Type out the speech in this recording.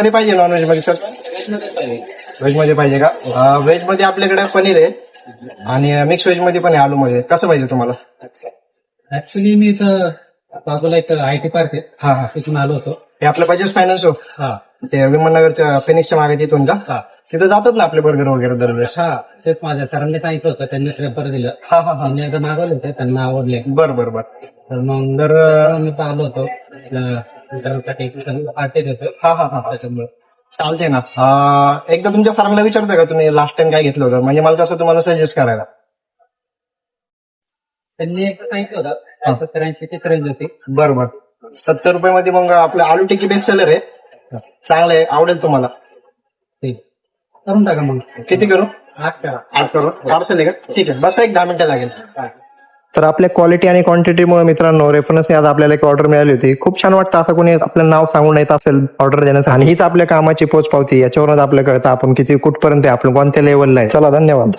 मध्ये पाहिजे नॉनव्हेज मध्ये सर? व्हेज मध्ये पाहिजे का? व्हेज मध्ये आपल्याकडे पनीर आहे आणि मिक्स व्हेज मध्ये पण आहे आलू मध्ये. कसं पाहिजे तुम्हाला? ऍक्च्युली मी इथं बाजूला एक आयटी पार्क आहे, हा हा, तिथून आलो होतो. हे आपलं बजाज फायनान्स हो, हा ते विमाननगरच्या फिनिक्सच्या मागे तिथून का? हा तिथं जातात ना आपले बर्गर वगैरे दरवेळेस. हा तेच माझ्या सरांनी सांगितलं होतं, त्यांनी रेफर दिलं. हा हा हा, त्यांनी एकदा मागवले होते, त्यांना आवडले. बर बर बर. तर मग तर मी इथं आलो होतो इंटरव्ह्यूसाठी, पार्टी देतो हा हा हा, त्याच्यामुळे. चालते ना. एकदा तुमच्या सरांना विचारता का तुम्ही लास्ट टाइम काय घेतलं होतं, म्हणजे मला तसं तुम्हाला सजेस्ट करायला. त्यांनी एकदा सांगितलं होतं 70-80 ची रेंज होती. बरोबर. 70 रुपयामध्ये मग आपलं आलू टिक्की बेस्ट सेलर आहे, चांगलं आहे, आवडेल तुम्हाला. ठीक करून टाका मग. किती करू? 8 करा. 8 करू. पार्सल आहे का? ठीक आहे, बस एक 10 मिनिटं लागेल. तर आपल्या क्वालिटी आणि क्वांटिटीमुळे मित्रांनो रेफरन्सने आज आपल्याला एक ऑर्डर मिळाली होती. खूप छान वाटतं असं कोणी आपलं नाव सांगून येत असेल ऑर्डर देण्याचं, आणि हीच आपल्या कामाची पोच पावती. याच्यावरूनच आपल्याला कळतं आपण किती कुठपर्यंत आहे, आपण कोणत्या लेवलला आहे. चला, धन्यवाद.